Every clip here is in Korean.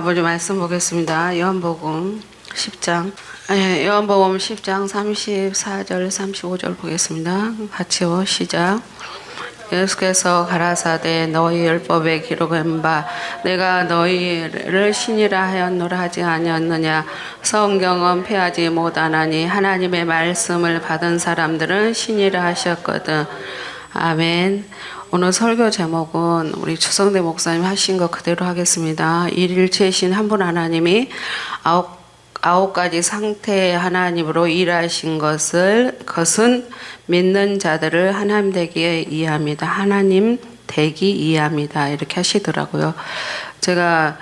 아버지 말씀 보겠습니다. 요한복음 10장. 요한복음 10장 34절 35절 보겠습니다. 같이요. 시작. 예수께서 가라사대 너희 율법에 기록한 바 내가 너희를 신이라 하였노라 하지 아니었느냐. 성경은 폐하지 못하나니 하나님의 말씀을 받은 사람들은 신이라 하셨거든. 아멘. 오늘 설교 제목은 우리 주성대 목사님 하신 거 그대로 하겠습니다. 일일체신 한 분 하나님이 아홉 가지 상태의 하나님으로 일하신 것은 믿는 자들을 하나님 되기에 이해합니다. 하나님 되기 이해합니다. 이렇게 하시더라고요. 제가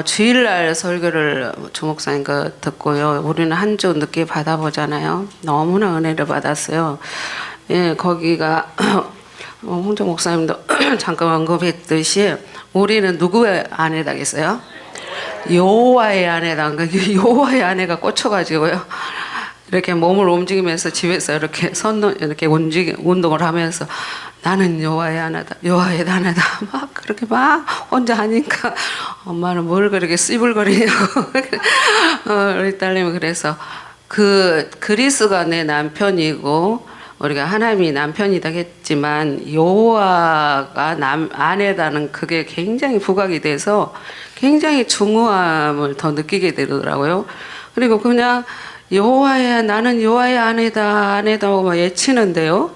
주일날 설교를 주목사님 거 듣고요. 우리는 한 주 늦게 받아보잖아요. 너무나 은혜를 받았어요. 예, 거기가 홍정 목사님도 잠깐 언급했듯이 우리는 누구의 아내다겠어요? 여호와의 아내다. 여호와의 아내가 꽂혀가지고요. 이렇게 몸을 움직이면서 집에서 이렇게 이렇게 운동을 하면서 나는 여호와의 아내다, 여호와의 아내다 막 그렇게 막 혼자 하니까 엄마는 뭘 그렇게 씹을거리냐고 우리 딸님이 그래서 그 그리스가 내 남편이고 우리가 하나님이 남편이다 했지만 여호와가 아내다는 그게 굉장히 부각이 돼서 굉장히 중후함을 더 느끼게 되더라고요. 그리고 그냥 나는 여호와의 아내다 막 외치는데요.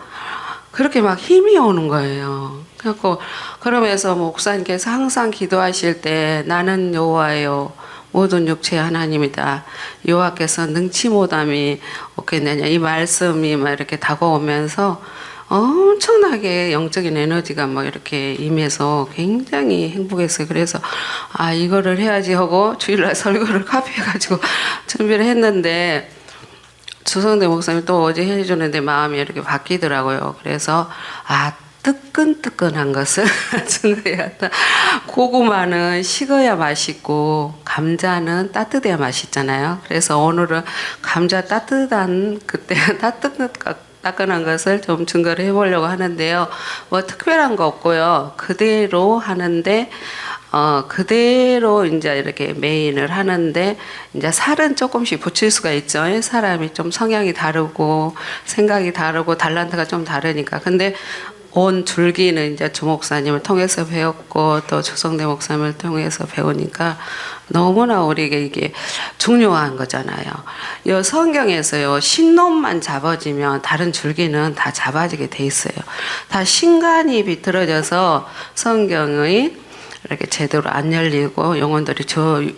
그렇게 막 힘이 오는 거예요. 그래갖고 그러면서 목사님께서 항상 기도하실 때 나는 여호와예요. 모든 육체의 하나님이다. 여호와께서 능치 못함이 없겠느냐. 이 말씀이 막 이렇게 다가오면서 엄청나게 영적인 에너지가 막 이렇게 임해서 굉장히 행복했어요. 그래서 이거를 해야지 하고 주일날 설교를 카피해가지고 준비를 했는데 주성대 목사님이 또 어제 해주는데 마음이 이렇게 바뀌더라고요. 그래서 뜨끈뜨끈한 것을 준비해야 한다. 고구마는 식어야 맛있고 감자는 따뜻해야 맛있잖아요. 그래서 오늘은 감자 따뜻한 그때 따끈한 것을 좀 증거를 해보려고 하는데요. 뭐 특별한 거 없고요. 그대로 하는데 그대로 이제 이렇게 메인을 하는데 이제 살은 조금씩 붙일 수가 있죠. 사람이 좀 성향이 다르고 생각이 다르고 달란트가 좀 다르니까. 근데 온 줄기는 이제 주 목사님을 통해서 배웠고 또 주성대 목사님을 통해서 배우니까 너무나 우리에게 이게 중요한 거잖아요. 이 성경에서요, 신놈만 잡아지면 다른 줄기는 다 잡아지게 돼 있어요. 다 신간이 비틀어져서 성경의 이렇게 제대로 안 열리고 영혼들이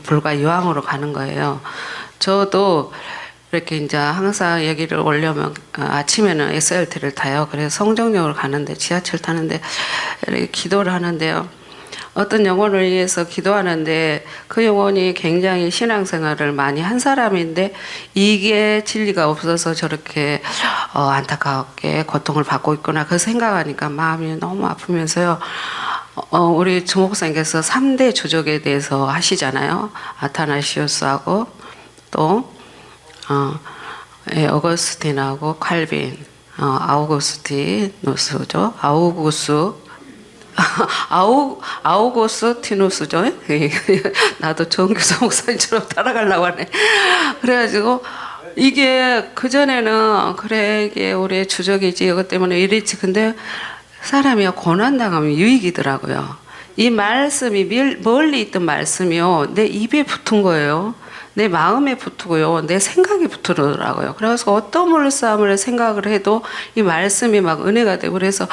불과 유황으로 가는 거예요. 저도 이렇게 이제 항상 여기를 오려면 아침에는 SRT를 타요. 그래서 성정역으로 가는데 지하철 타는데 이렇게 기도를 하는데요. 어떤 영혼을 위해서 기도하는데 그 영혼이 굉장히 신앙생활을 많이 한 사람인데 이게 진리가 없어서 저렇게 안타깝게 고통을 받고 있구나. 그 생각하니까 마음이 너무 아프면서요. 우리 주목사님께서 3대 주족에 대해서 하시잖아요. 아타나시우스하고 또 어거스틴하고 칼빈, 아우구스티누스죠. 아우구스티누스죠. 나도 정교사 목사님처럼 따라가려고 하네. 그래가지고 이게 그전에는 그래 이게 우리의 주적이지 이것 때문에 이랬지. 근데 사람이 고난당하면 유익이더라고요. 이 말씀이 멀리 있던 말씀이요. 내 입에 붙은 거예요. 내 마음에 붙고요. 내 생각에 붙더라고요. 그래서 어떤 물싸움을 생각을 해도 이 말씀이 막 은혜가 되고 그래서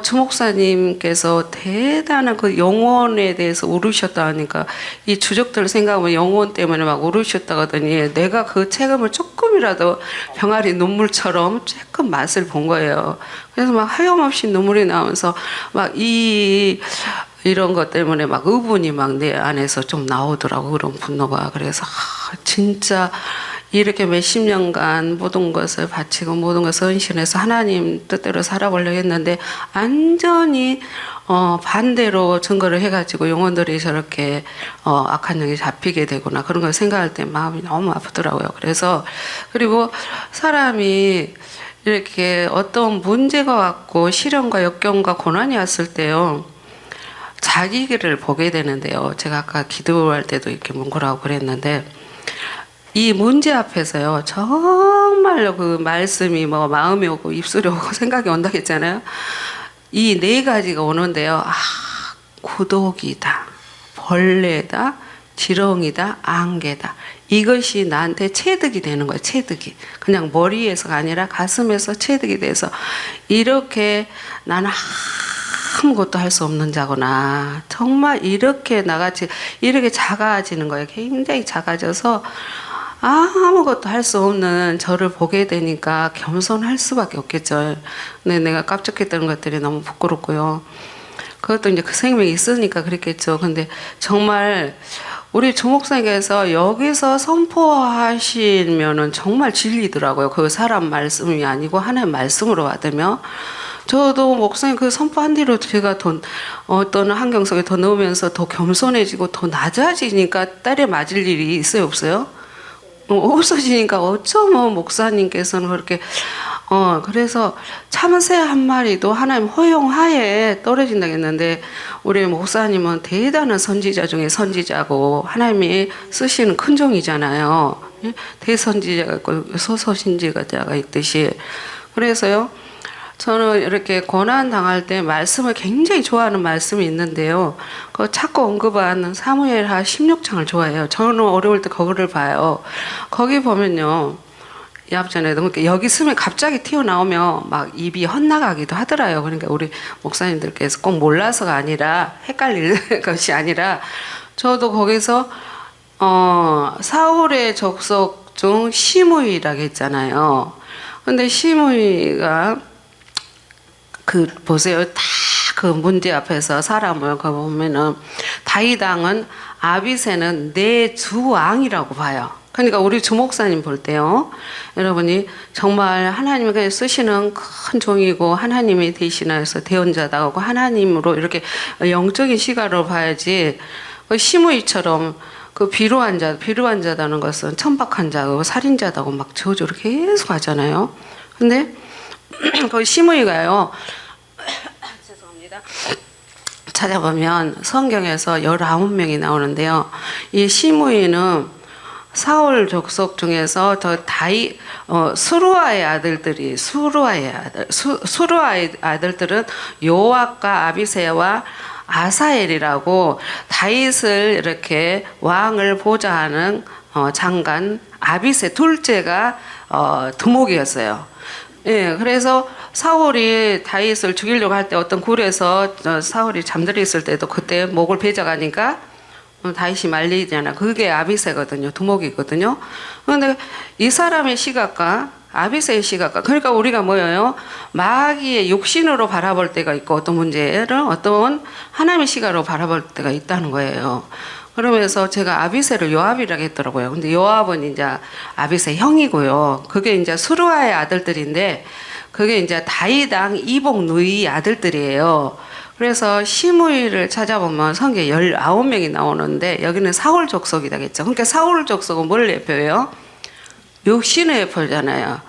주 목사님께서 대단한 그 영혼에 대해서 울으셨다 하니까 이 주족들 생각하면 영혼 때문에 막 울으셨다 하더니 내가 그 책임을 조금이라도 병아리 눈물처럼 조금 맛을 본 거예요. 그래서 막 하염없이 눈물이 나오면서 막 이런 것 때문에 막 의분이 막 내 안에서 좀 나오더라고. 그런 분노가. 그래서 진짜 이렇게 몇십 년간 모든 것을 바치고 모든 것을 헌신해서 하나님 뜻대로 살아보려고 했는데 완전히 반대로 증거를 해가지고 영혼들이 저렇게 악한 영이 잡히게 되구나. 그런 걸 생각할 때 마음이 너무 아프더라고요. 그래서 그리고 사람이 이렇게 어떤 문제가 왔고 시련과 역경과 고난이 왔을 때요. 자기 길을 보게 되는데요. 제가 아까 기도할 때도 이렇게 뭉그라고 그랬는데 이 문제 앞에서요. 정말로 그 말씀이 뭐 마음이 오고 입술이 오고 생각이 온다고 했잖아요. 이 네 가지가 오는데요. 구독이다, 벌레다, 지렁이다, 안개다. 이것이 나한테 체득이 되는 거예요. 체득이. 그냥 머리에서가 아니라 가슴에서 체득이 돼서 이렇게 나는 아무것도 할 수 없는 자구나. 정말 이렇게 나같이 이렇게 작아지는 거예요. 굉장히 작아져서 아무것도 할 수 없는 저를 보게 되니까 겸손할 수밖에 없겠죠. 근데 내가 깜짝했던 것들이 너무 부끄럽고요. 그것도 이제 그 생명이 있으니까 그랬겠죠. 근데 정말 우리 주목사님께서 여기서 선포하시면은 정말 진리더라고요. 그 사람 말씀이 아니고 하나님 말씀으로 받으며 저도 목사님 그 선포한 뒤로 제가 어떤 환경 속에 더 넣으면서 더 겸손해지고 더 낮아지니까 딸에 맞을 일이 있어요, 없어요? 없어지니까 어쩌면 목사님께서는 그렇게 그래서 참새 한 마리도 하나님 허용하에 떨어진다고 했는데 우리 목사님은 대단한 선지자 중에 선지자고 하나님이 쓰시는 큰 종이잖아요. 대선지자가 있고 소서신지자가 있듯이. 그래서요. 저는 이렇게 고난 당할 때 말씀을 굉장히 좋아하는 말씀이 있는데요. 그 자꾸 언급한 사무엘하 16장을 좋아해요. 저는 어려울 때 거기를 봐요. 거기 보면요. 앞전에도 여기 쓰면 갑자기 튀어나오면 막 입이 헛나가기도 하더라요. 그러니까 우리 목사님들께서 꼭 몰라서가 아니라 헷갈릴 것이 아니라 저도 거기서 사울의 족속 중 시므이라고 했잖아요. 근데 시므이가 보세요. 다 그 문제 앞에서 사람을 보면은 다윗 왕은 아비새는 내 주 왕이라고 봐요. 그러니까 우리 주목사님 볼 때요. 여러분이 정말 하나님이 쓰시는 큰 종이고 하나님이 대신하여서 대언자다고 하나님으로 이렇게 영적인 시각으로 봐야지 시므이처럼 그 비루한 자다는 것은 천박한 자고 살인자다고 막 저주를 계속 하잖아요. 근데 그 시므이가요. 죄송합니다. 찾아보면 성경에서 19명이 나오는데요. 이 시므이는 사울 족속 중에서 수루아의 아들들은 요압과 아비새와 아사엘이라고 다윗을 이렇게 왕을 보좌하는 장관 아비새 둘째가 두목이었어요. 예, 그래서 사울이 다윗을 죽이려고 할 때 어떤 굴에서 사울이 잠들어 있을 때도 그때 목을 베져가니까 다윗이 말리잖아. 그게 아비새거든요. 두목이거든요. 그런데 이 사람의 시각과 아비새의 시각과 그러니까 우리가 뭐예요? 마귀의 육신으로 바라볼 때가 있고 어떤 문제를 어떤 하나님의 시각으로 바라볼 때가 있다는 거예요. 그러면서 제가 아비새를 요압이라고 했더라고요. 근데 요압은 이제 아비새 형이고요. 그게 이제 수르아의 아들들인데 그게 이제 다윗 왕 이복 누이 아들들이에요. 그래서 시므이를 찾아보면 성경에 19명이 나오는데 여기는 사울 족속이라겠죠. 그러니까 사울 족속은 뭘 대표해요? 육신을 대표잖아요.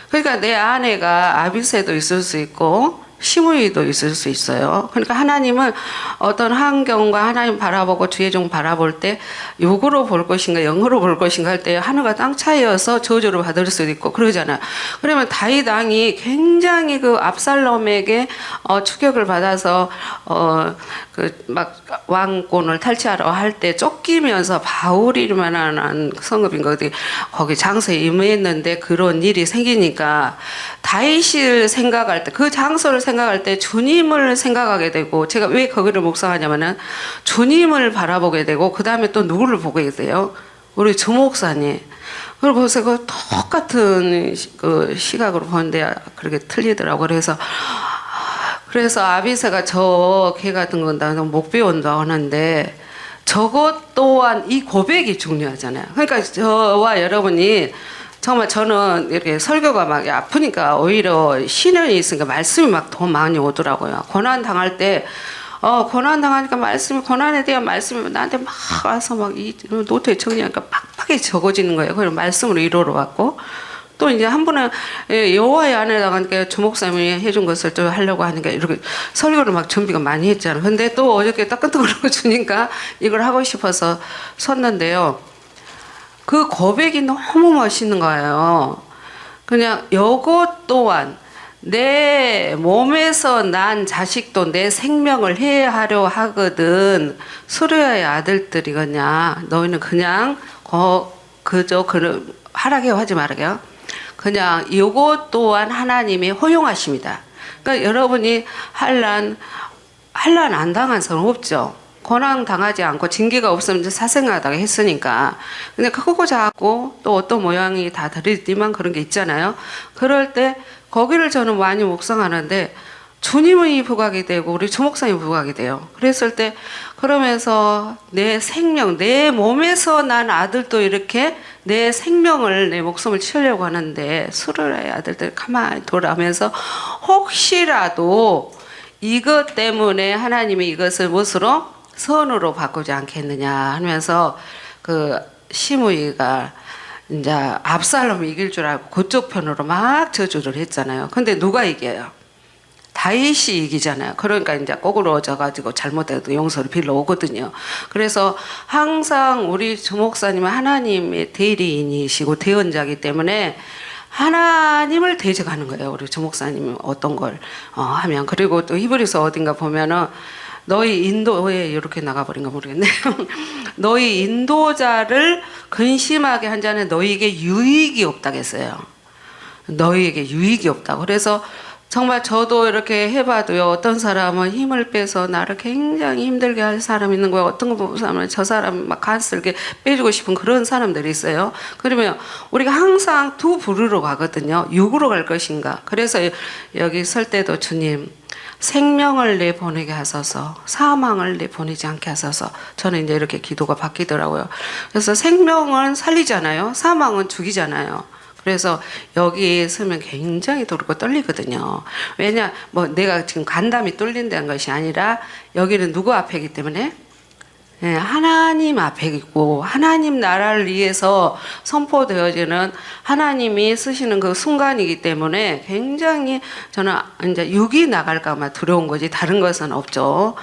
그러니까 내 아내가 아비새도 있을 수 있고 시므이도 있을 수 있어요. 그러니까 하나님은 어떤 환경과 하나님 바라보고 주의 종 바라볼 때 육으로 볼 것인가 영으로 볼 것인가 할 때 하늘과 땅 차이여서 저주를 받을 수도 있고 그러잖아요. 그러면 다윗 왕이 굉장히 그 압살롬에게 추격을 받아서 막 왕권을 탈취하러 할 때 쫓기면서 바울이만한 성읍인 거기 장소에 임했는데 그런 일이 생기니까 다윗을 생각할 때 그 장소를 생각할 때 주님을 생각하게 되고 제가 왜 거기를 묵상하냐면은 주님을 바라보게 되고 그 다음에 또 누구를 보게 돼요? 우리 주목사님. 그리고 보세요. 그 똑같은 그 시각으로 보는데 그렇게 틀리더라고. 그래서 아비새가 저 개 같은 건 나 못 배운다고 하는데 저것 또한 이 고백이 중요하잖아요. 그러니까 저와 여러분이 정말 저는 이렇게 설교가 막 아프니까 오히려 신이 있으니까 말씀이 막 더 많이 오더라고요. 고난 당할 때 고난 당하니까 고난에 대한 말씀이 나한테 막 와서 막 이 노트에 정리하니까 빡빡이 적어지는 거예요. 그걸 말씀으로 이루어 왔고 또 이제 한 분은 여호와의 아내다가 주목사님이 해준 것을 또 하려고 하니까 이렇게 설교를 막 준비가 많이 했잖아요. 근데 또 어저께 따끈따끈한 거 주니까 이걸 하고 싶어서 섰는데요. 그 고백이 너무 멋있는 거예요. 그냥 요것 또한 내 몸에서 난 자식도 내 생명을 해하려 하거든. 수르야의 아들들이거냐. 너희는 그냥 그저 하라게 하지 말아요. 그냥 요것 또한 하나님이 허용하십니다. 그러니까 여러분이 환난 안 당한 사람 없죠. 고난 당하지 않고 징계가 없으면 사생하다가 했으니까. 근데 크고 작고 또 어떤 모양이 다 다르지만 그런 게 있잖아요. 그럴 때 거기를 저는 많이 묵상하는데 주님의 부각이 되고 우리 주목사님 부각이 돼요. 그랬을 때 그러면서 내 생명, 내 몸에서 난 아들도 이렇게 내 생명을 내 목숨을 치려고 하는데 수르야의 아들들 가만히 돌아오면서 혹시라도 이것 때문에 하나님이 이것을 무엇으로 선으로 바꾸지 않겠느냐 하면서 그 시므이가 이제 압살롬이 이길 줄 알고 그쪽 편으로 막 저주를 했잖아요. 근데 누가 이겨요? 다윗이 이기잖아요. 그러니까 이제 꼬꾸러져 가지고 잘못해도 용서를 빌러 오거든요. 그래서 항상 우리 주목사님은 하나님의 대리인이시고 대언자이기 때문에 하나님을 대적하는 거예요. 우리 주목사님이 어떤 걸 하면. 그리고 또 히브리서 어딘가 보면은 너희 인도에 이렇게 나가버린가 모르겠네요. 너희 인도자를 근심하게 한 자는 너희에게 유익이 없다고 했어요. 너희에게 유익이 없다고. 그래서 정말 저도 이렇게 해봐도요. 어떤 사람은 힘을 빼서 나를 굉장히 힘들게 할 사람이 있는 거예요. 어떤 거 보면 저 사람 막 간슬게 빼주고 싶은 그런 사람들이 있어요. 그러면 우리가 항상 두 부류로 가거든요. 육으로 갈 것인가. 그래서 여기 설 때도 주님 생명을 내보내게 하소서, 사망을 내보내지 않게 하소서. 저는 이제 이렇게 기도가 바뀌더라고요. 그래서 생명은 살리잖아요. 사망은 죽이잖아요. 그래서 여기 서면 굉장히 두렵고 떨리거든요. 왜냐, 뭐 내가 지금 간담이 뚫린다는 것이 아니라 여기는 누구 앞에기 때문에 네, 하나님 앞에 있고 하나님 나라를 위해서 선포되어지는 하나님이 쓰시는 그 순간이기 때문에 굉장히 저는 이제 육이 나갈까만 두려운 거지 다른 것은 없죠.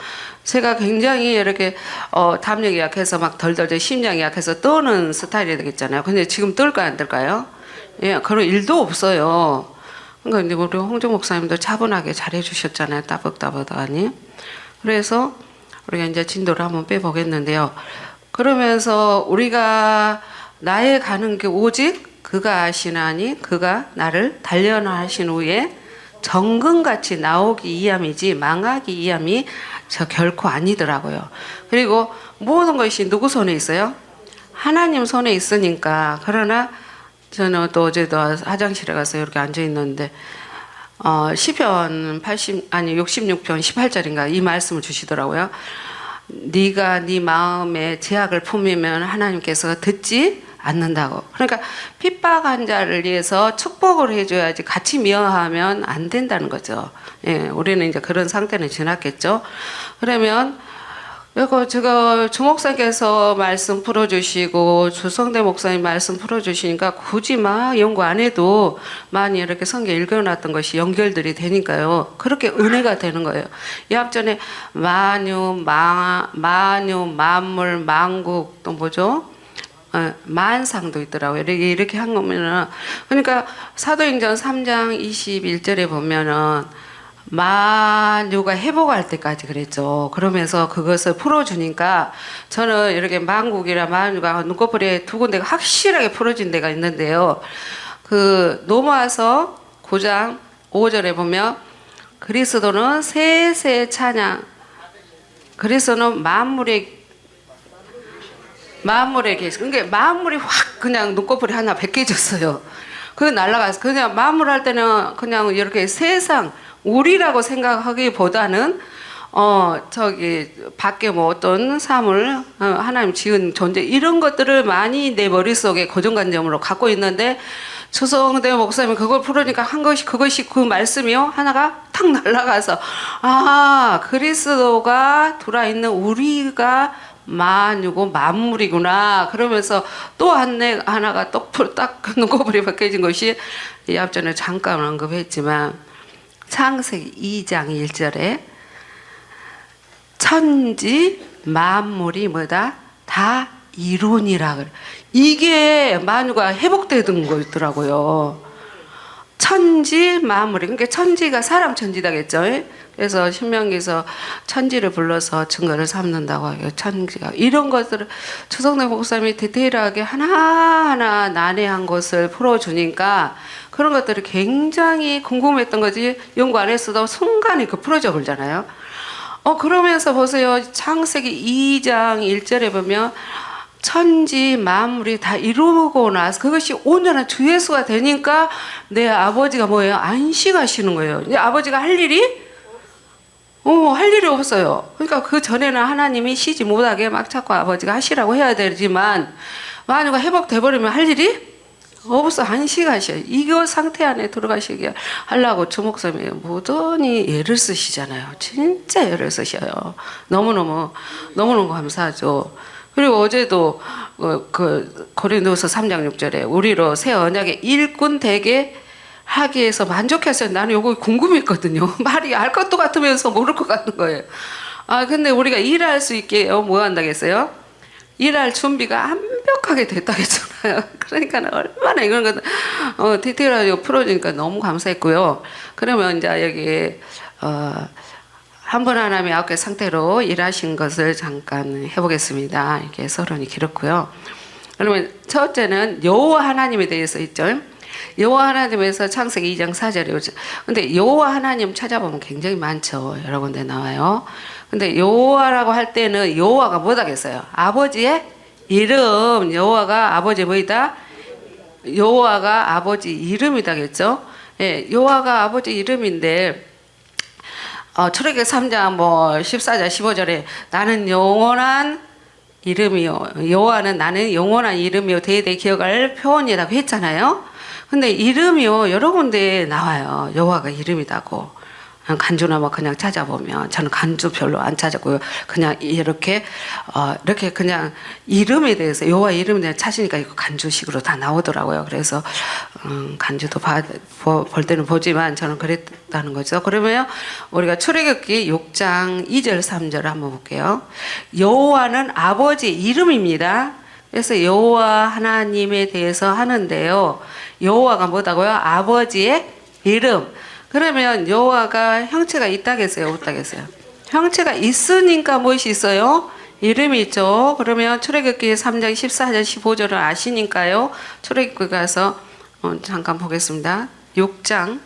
제가 굉장히 이렇게 담력이 약해서 막 덜덜 심장이 약해서 떠는 스타일이 되겠잖아요. 근데 지금 뜰까요 안 뜰까요? 예, 그런 일도 없어요. 그러니까 이제 우리 홍정 목사님도 차분하게 잘해 주셨잖아요. 따박따박하니. 그래서 우리가 이제 진도를 한번 빼보겠는데요. 그러면서 우리가 나의 가는 게 오직 그가 아시나니 그가 나를 단련하신 후에 정금같이 나오기 이함이지 망하기 이함이 저 결코 아니더라고요. 그리고 모든 것이 누구 손에 있어요? 하나님 손에 있으니까. 그러나 저는 또 어제도 화장실에 가서 이렇게 앉아 있는데 시편 66편 18절인가 이 말씀을 주시더라고요. 네가 네 마음에 제약을 품으면 하나님께서 듣지 않는다고. 그러니까 핍박한 자를 위해서 축복을 해줘야지 같이 미워하면 안 된다는 거죠. 예, 우리는 이제 그런 상태는 지났겠죠. 그러면 이거 제가 주목사님께서 말씀 풀어주시고 주성대 목사님 말씀 풀어주시니까 굳이 막 연구 안 해도 많이 이렇게 성경 읽어놨던 것이 연결들이 되니까요. 그렇게 은혜가 되는 거예요. 이 앞전에 만유, 만물, 만국 또 뭐죠? 만상도 있더라고요. 이렇게 한 거면은 그러니까 사도행전 3장 21절에 보면은 만유가 회복할 때까지 그랬죠. 그러면서 그것을 풀어주니까 저는 이렇게 만국이나 만유가 눈꺼풀에 두 군데가 확실하게 풀어진 데가 있는데요. 그 로마서 9장 5절에 보면 그리스도는 세세 찬양. 그리스도는 만물에 계시. 그러니까 만물이 확 그냥 눈꺼풀이 하나 벗겨졌어요. 그거 날아가서 그냥 만물 할 때는 그냥 이렇게 세상 우리라고 생각하기보다는 저기 밖에 뭐 어떤 사물 하나님 지은 존재 이런 것들을 많이 내 머릿속에 고정관념으로 갖고 있는데 추성대 목사님이 그걸 풀으니까 한 것이 그것이 그 말씀이요 하나가 탁 날아가서 아 그리스도가 들어있는 우리가 만유고 만물이구나. 그러면서 또 하나가 딱 눈꺼풀이 벗겨진 것이 이 앞전에 잠깐 언급했지만 창세기 2장 1절에 천지 만물이 뭐다? 다 이론이라 그래. 이게 만유가 회복되던 거더라고요. 천지 만물이, 그러니까 천지가 사람 천지다겠죠. 그래서 신명기에서 천지를 불러서 증거를 삼는다고 하요. 천지가 이런 것들을 조성래 목사님이 디테일하게 하나하나 난해한 것을 풀어주니까 그런 것들이 굉장히 궁금했던 거지 연구 안 했어도 순간에 그 풀어져 버리잖아요. 그러면서 보세요. 창세기 2장 1절에 보면 천지 만물이 다 이루고 나서 그것이 온전한 주 예수가 되니까 내 아버지가 뭐예요? 안식하시는 거예요. 이제 아버지가 할 일이 없어요. 그러니까 그 전에는 하나님이 쉬지 못하게 막 자꾸 아버지가 하시라고 해야 되지만 만유가 회복돼 버리면 할 일이 없어. 안식하셔요. 이거 상태 안에 들어가시게 하려고 주목사님이 무던히 애를 쓰시잖아요. 진짜 애를 쓰셔요. 너무너무 감사하죠. 그리고 어제도 그 고린도서 3장 6절에 우리로 새 언약의 일꾼 되게 하기 위해서 만족했어요. 나는 요거 궁금했거든요. 말이 알 것도 같으면서 모를 것 같은 거예요. 근데 우리가 일할 수 있게 뭐 한다겠어요? 일할 준비가 완벽하게 됐다겠잖아요. 그러니까 얼마나 이런 거 디테일하게 풀어주니까 너무 감사했고요. 그러면 이제 여기 한 분 하나님의 아홉 개 상태로 일하신 것을 잠깐 해보겠습니다. 이렇게 서론이 길었고요. 그러면 첫째는 여호와 하나님에 대해서 있죠. 여호와 하나님에서 창세기 2장 4절에 근데 여호와 하나님 찾아보면 굉장히 많죠. 여러 군데 나와요. 근데 여호와라고 할 때는 여호와가 뭐다겠어요? 아버지의 이름. 여호와가 아버지 뭐이다? 여호와가 아버지 이름이다겠죠. 예, 여호와가 아버지 이름인데 출애굽기 3장 14절 15절에 나는 영원한 이름이요. 여호와는 나는 영원한 이름이요. 대대 기억할 표현이라고 했잖아요. 근데 이름이요. 여러 군데 나와요. 여호와가 이름이다고. 간주나 그냥 찾아보면 저는 간주 별로 안 찾았고요. 그냥 이렇게 그냥 이름에 대해서 여호와 이름에 대해서 찾으니까 이거 간주식으로 다 나오더라고요. 그래서 간주도 볼 때는 보지만 저는 그랬다는 거죠. 그러면 우리가 출애굽기 6장 2절 3절 한번 볼게요. 여호와는 아버지 이름입니다. 그래서 여호와 하나님에 대해서 하는데요. 여호와가 뭐다고요? 아버지의 이름. 그러면 여호와가 형체가 있다겠어요? 없다겠어요? 형체가 있으니까 무엇이 있어요? 이름이 있죠. 그러면 출애굽기 3장 14절 15절을 아시니까요. 출애굽기 가서 잠깐 보겠습니다. 6장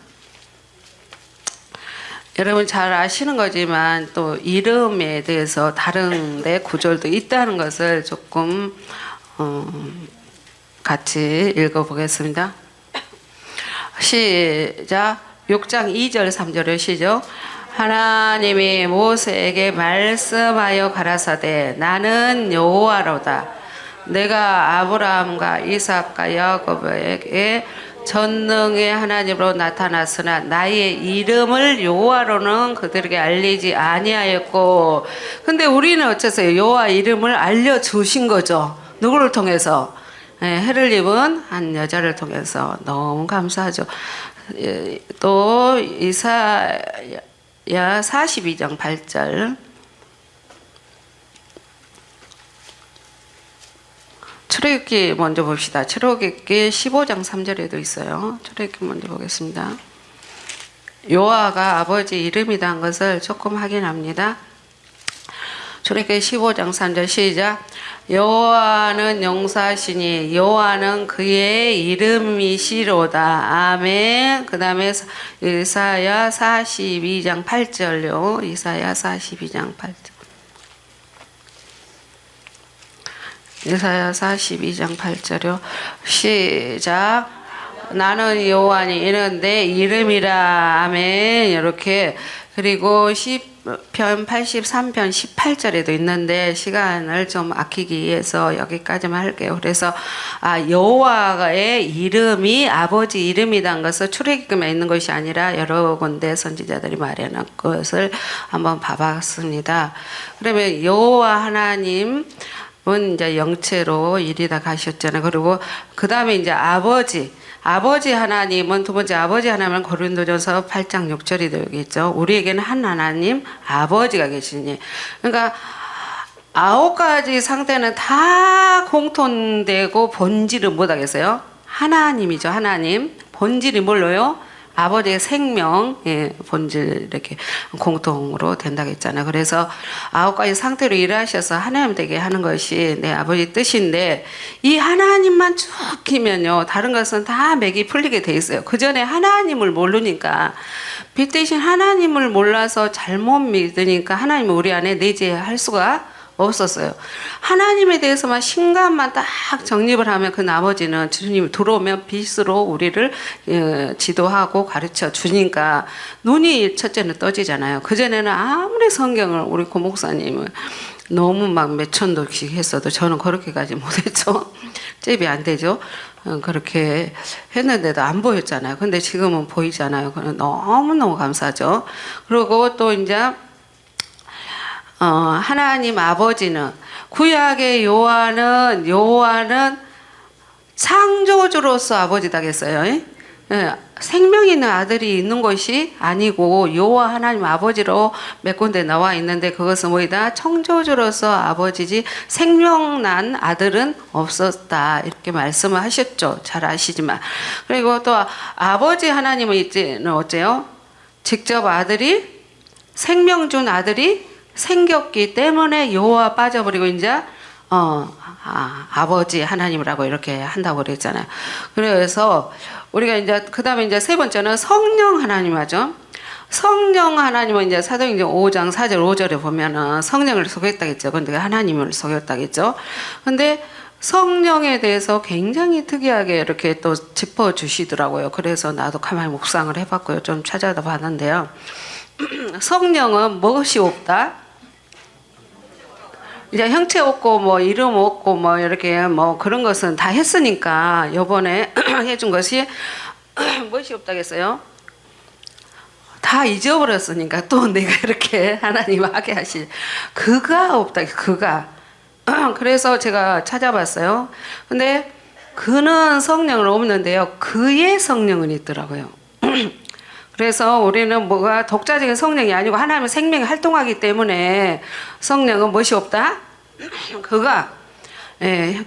여러분 잘 아시는 거지만 또 이름에 대해서 다른 데 구절도 있다는 것을 조금 같이 읽어보겠습니다. 시작. 6장 2절 3절을 시죠. 하나님이 모세에게 말씀하여 가라사대 나는 여호와로다. 내가 아브라함과 이삭과 야곱에게 전능의 하나님으로 나타났으나 나의 이름을 여호와로는 그들에게 알리지 아니하였고. 근데 우리는 어째서요? 여호와 이름을 알려주신 거죠. 누구를 통해서? 해를 입은 한 여자를 통해서. 너무 감사하죠. 또 이사야 42장 8절 출애굽기 먼저 봅시다. 출애굽기 15장 3절에도 있어요. 출애굽기 먼저 보겠습니다. 여호와가 아버지 이름이다 한 것을 조금 확인합니다. 출애굽기 15장 3절 시작. 여호와는 용사시니 여호와는 그의 이름이시로다. 아멘. 그 다음에 이사야 42장 8절요. 이사야 42장 8절. 이사야 42장 8절요. 시작. 나는 여호와니 이는데 이름이라. 아멘. 이렇게. 그리고 10 편 83편 18절에도 있는데 시간을 좀 아끼기 위해서 여기까지만 할게요. 그래서 여호와의 이름이 아버지 이름이란 것을 출애굽기에 있는 것이 아니라 여러 군데 선지자들이 말해놓은 것을 한번 봐봤습니다. 그러면 여호와 하나님 은 이제 영체로 이리다 가셨잖아요. 그리고 그 다음에 이제 아버지 하나님은 두 번째 아버지 하나님은 고린도전서 8장 6절이 되겠죠. 우리에게는 한 하나님 아버지가 계시니. 그러니까 9가지 상태는 다 공통되고 본질은 못하겠어요. 하나님이죠. 하나님. 본질이 뭘로요? 아버지의 생명, 본질 이렇게 공통으로 된다고 했잖아요. 그래서 9가지 상태로 일하셔서 하나님 되게 하는 것이 내 아버지 뜻인데 이 하나님만 쭉 키면요 다른 것은 다 맥이 풀리게 돼 있어요. 그 전에 하나님을 모르니까 빛 대신 하나님을 몰라서 잘못 믿으니까 하나님을 우리 안에 내재할 수가 없었어요. 하나님에 대해서만 신감만 딱 정립을 하면 그 나머지는 주님이 들어오면 빛으로 우리를 지도하고 가르쳐 주니까 눈이 첫째는 떠지잖아요. 그전에는 아무리 성경을 우리 고목사님은 너무 막 몇천 독씩 했어도 저는 그렇게까지 못했죠. 잽이 안 되죠. 그렇게 했는데도 안 보였잖아요. 근데 지금은 보이잖아요. 그건 너무너무 감사하죠. 그리고 또 이제 하나님 아버지는 구약의 요한은 창조주로서 아버지다겠어요. 생명 있는 아들이 있는 것이 아니고 여호와 하나님 아버지로 몇 군데 나와 있는데 그것은 뭐이다? 창조주로서 아버지지 생명 난 아들은 없었다 이렇게 말씀을 하셨죠. 잘 아시지만. 그리고 또 아버지 하나님은 이제는 어째요? 직접 아들이 생명 준 아들이 생겼기 때문에 여호와 빠져버리고 이제 아버지 하나님이라고 이렇게 한다고 그랬잖아요. 그래서 우리가 이제 그 다음에 이제 세 번째는 성령 하나님 하죠. 성령 하나님은 이제 사도행전 5장 4절 5절에 보면은 성령을 속였다겠죠. 근데 하나님을 속였다겠죠. 근데 성령에 대해서 굉장히 특이하게 이렇게 또 짚어주시더라고요. 그래서 나도 가만히 묵상을 해봤고요. 좀 찾아다 봤는데요. 성령은 무엇이 없다? 이제 형체 없고 뭐 이름 없고 뭐 이렇게 뭐 그런 것은 다 했으니까 요번에 해준 것이 무엇이 없다겠어요? 다 잊어버렸으니까 또 내가 이렇게 하나님 하게 하실 그가 없다. 그가 그래서 제가 찾아봤어요. 근데 그는 성령은 없는데요. 그의 성령은 있더라고요. 그래서 우리는 뭐가 독자적인 성령이 아니고 하나님의 생명이 활동하기 때문에 성령은 무엇이 없다? 그가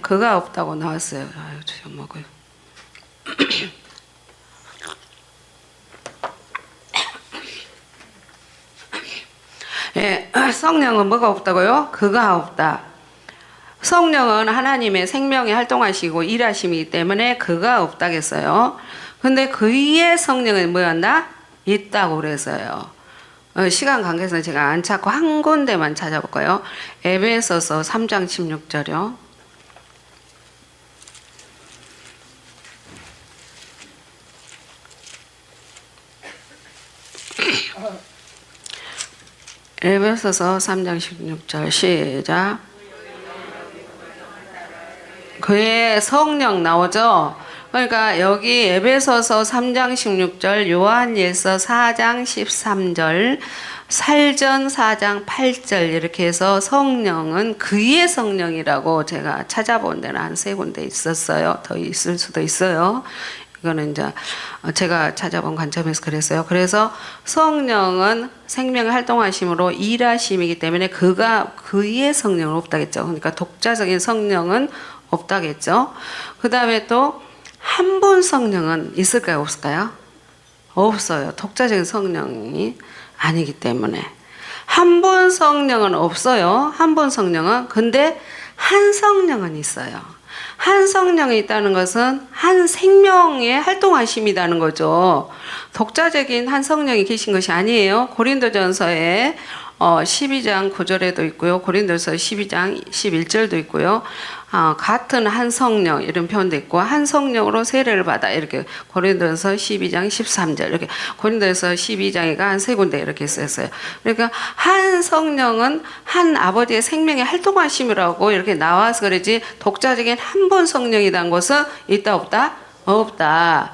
그가 없다고 나왔어요. 아유, 좀 먹어요. 성령은 뭐가 없다고요? 그가 없다. 성령은 하나님의 생명이 활동하시고 일하심이기 때문에 그가 없다겠어요. 근데 그의 성령은 뭐였나? 있다고 그래서요. 시간 관계에서 제가 안 찾고 한 군데만 찾아볼까요? 에베소서 3장 16절이요. 에베소서 3장 16절 시작. 그의 성령 나오죠? 그러니까 여기 에베소서 3장 16절, 요한일서 4장 13절, 살전 4장 8절 이렇게 해서 성령은 그의 성령이라고 제가 찾아본 데는 한 세 군데 있었어요. 더 있을 수도 있어요. 이거는 이제 제가 찾아본 관점에서 그랬어요. 그래서 성령은 생명을 활동하심으로 일하심이기 때문에 그의 성령은 없다겠죠. 그러니까 독자적인 성령은 없다겠죠. 그 다음에 또 한 분 성령은 있을까요? 없을까요? 없어요. 독자적인 성령이 아니기 때문에. 한 분 성령은 없어요. 한 분 성령은. 근데 한 성령은 있어요. 한 성령이 있다는 것은 한 생명의 활동하심이라는 거죠. 독자적인 한 성령이 계신 것이 아니에요. 고린도전서에 12장 9절에도 있고요. 고린도서 12장 11절도 있고요. 같은 한 성령 이런 표현도 있고 한 성령으로 세례를 받아 이렇게 고린도서 12장 13절 이렇게 고린도서 12장이가 한 세 군데 이렇게 쓰였어요. 그러니까 한 성령은 한 아버지의 생명의 활동하심이라고 이렇게 나와서 그러지 독자적인 한 분 성령이라는 것은 있다 없다? 없다.